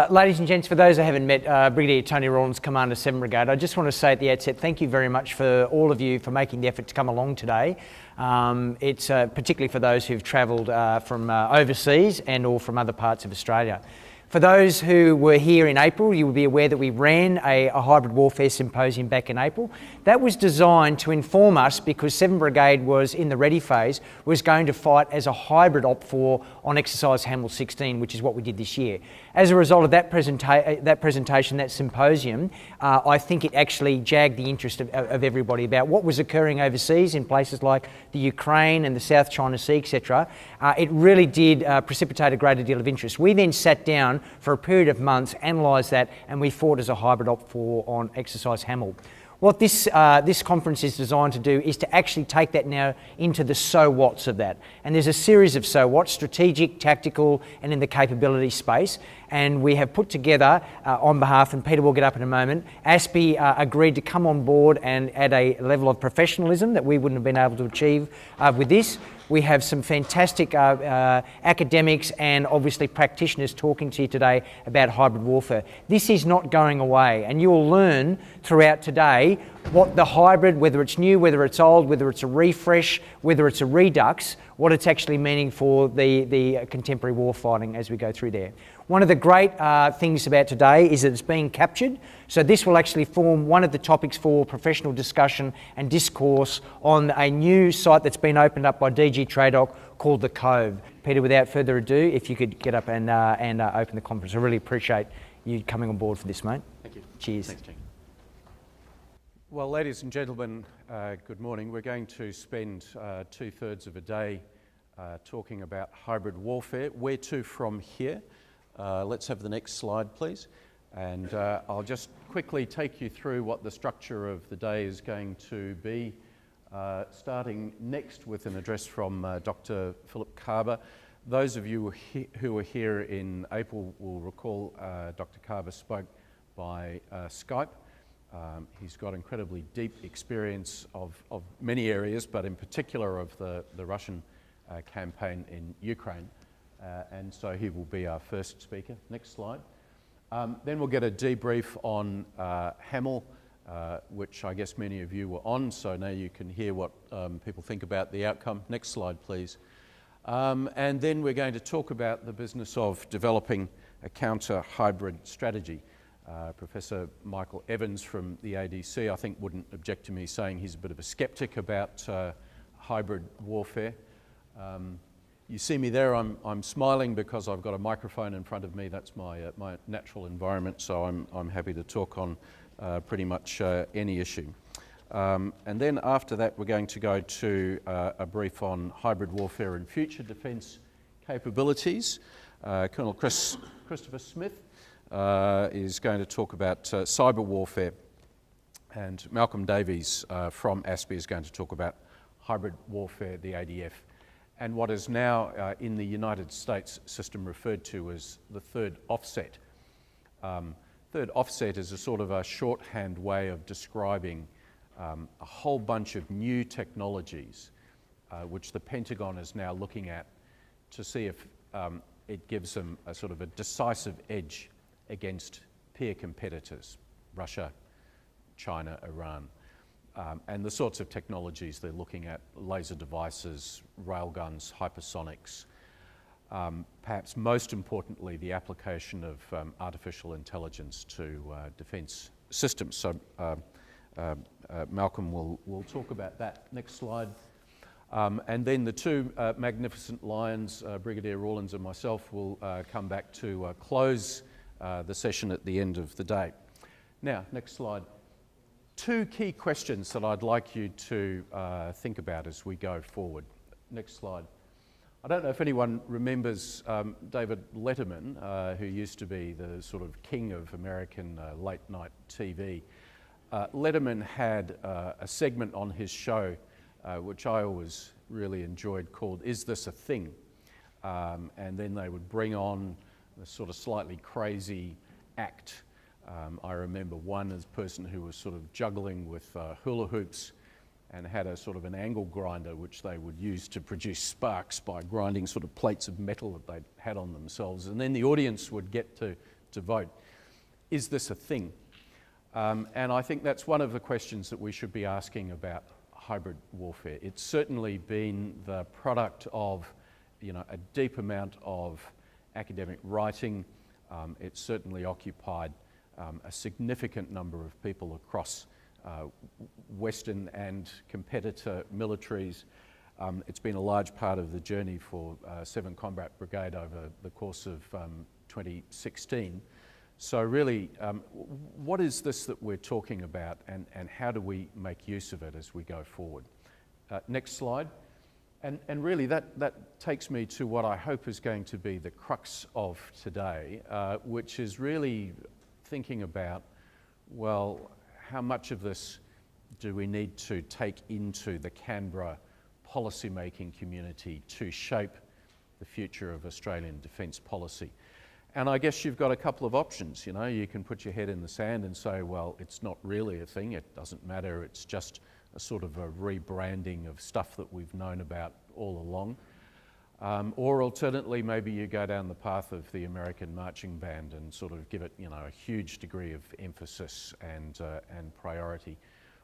Ladies and gents, for those I haven't met, Brigadier Tony Rawlins, Commander 7 Brigade, I just want to say at the outset, thank you very much for all of you for making the effort to come along today. It's particularly for those who've travelled from overseas and or from other parts of Australia. For those who were here in April, you will be aware that we ran a Hybrid Warfare Symposium back in April. That was designed to inform us, because 7 Brigade was in the ready phase, was going to fight as a hybrid OPFOR on Exercise HAMEL 16, which is what we did this year. As a result of that presentation, that symposium, I think it actually jagged the interest of everybody about what was occurring overseas in places like the Ukraine and the South China Sea, etc. It really did precipitate a greater deal of interest. We then sat down for a period of months, analysed that, and we fought as a hybrid OPFOR on Exercise HAMEL. What this conference is designed to do is to actually take that now into the so whats of that. And there's a series of so whats: strategic, tactical, and in the capability space. And we have put together, on behalf, and Peter will get up in a moment, ASPI agreed to come on board and add a level of professionalism that we wouldn't have been able to achieve with this. We have some fantastic academics and obviously practitioners talking to you today about hybrid warfare. This is not going away, and you will learn throughout today what the hybrid, whether it's new, whether it's old, whether it's a refresh, whether it's a redux, what it's actually meaning for the contemporary warfighting as we go through there. One of the great things about today is that it's being captured, so this will actually form one of the topics for professional discussion and discourse on a new site that's been opened up by DG Tradoc called the Cove. Peter, without further ado, if you could get up and open the conference. I really appreciate you coming on board for this, mate. Thank you. Cheers. Thanks, Jane. Well, ladies and gentlemen, good morning. We're going to spend 2/3 of a day talking about hybrid warfare. Where to from here? Let's have the next slide, please. And I'll just quickly take you through what the structure of the day is going to be, starting next with an address from Dr. Philip Carver. Those of you who were here in April will recall Dr. Carver spoke by Skype. He's got incredibly deep experience of many areas, but in particular of the Russian campaign in Ukraine. And so he will be our first speaker. Next slide. Then we'll get a debrief on HAMEL, which I guess many of you were on, so now you can hear what people think about the outcome. Next slide, please. And then we're going to talk about the business of developing a counter-hybrid strategy. Professor Michael Evans from the ADC, I think, wouldn't object to me saying he's a bit of a skeptic about hybrid warfare. You see me there, I'm smiling because I've got a microphone in front of me. That's my natural environment, so I'm happy to talk on pretty much any issue. And then after that, we're going to go to a brief on hybrid warfare and future defence capabilities. Colonel Christopher Smith is going to talk about cyber warfare, and Malcolm Davies from ASPI is going to talk about hybrid warfare, the ADF, and what is now in the United States system referred to as the third offset. Third offset is a sort of a shorthand way of describing a whole bunch of new technologies which the Pentagon is now looking at to see if it gives them a sort of a decisive edge against peer competitors, Russia, China, Iran. And the sorts of technologies they're looking at: laser devices, railguns, hypersonics, perhaps most importantly, the application of artificial intelligence to defence systems. So Malcolm will talk about that. Next slide. And then the two magnificent lions, Brigadier Rawlins and myself, will come back to close the session at the end of the day. Now, next slide. Two key questions that I'd like you to think about as we go forward. Next slide. I don't know if anyone remembers David Letterman, who used to be the sort of king of American late night TV. Letterman had a segment on his show which I always really enjoyed, called "Is This a Thing?" And then they would bring on a sort of slightly crazy act. I remember one person who was sort of juggling with hula hoops and had a sort of an angle grinder which they would use to produce sparks by grinding sort of plates of metal that they'd had on themselves. And then the audience would get to to vote. Is this a thing? And I think that's one of the questions that we should be asking about hybrid warfare. It's certainly been the product of, a deep amount of academic writing. It's certainly occupied a significant number of people across Western and competitor militaries. It's been a large part of the journey for 7 Combat Brigade over the course of 2016. So really, what is this that we're talking about, and how do we make use of it as we go forward? Next slide. And really that takes me to what I hope is going to be the crux of today, which is really thinking about, well, how much of this do we need to take into the Canberra policy-making community to shape the future of Australian defence policy? And I guess you've got a couple of options. You can put your head in the sand and say, well, it's not really a thing, it doesn't matter, it's just a sort of a rebranding of stuff that we've known about all along. Or alternately, maybe you go down the path of the American marching band and sort of give it, a huge degree of emphasis and priority,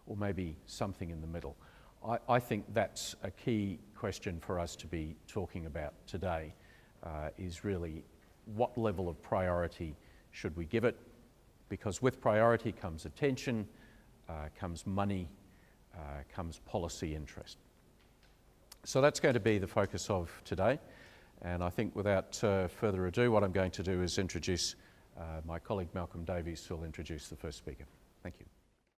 or maybe something in the middle. I think that's a key question for us to be talking about today, is really what level of priority should we give it? Because with priority comes attention, comes money, comes policy interest. So that's going to be the focus of today. And I think without further ado, what I'm going to do is introduce my colleague Malcolm Davies, who will introduce the first speaker. Thank you.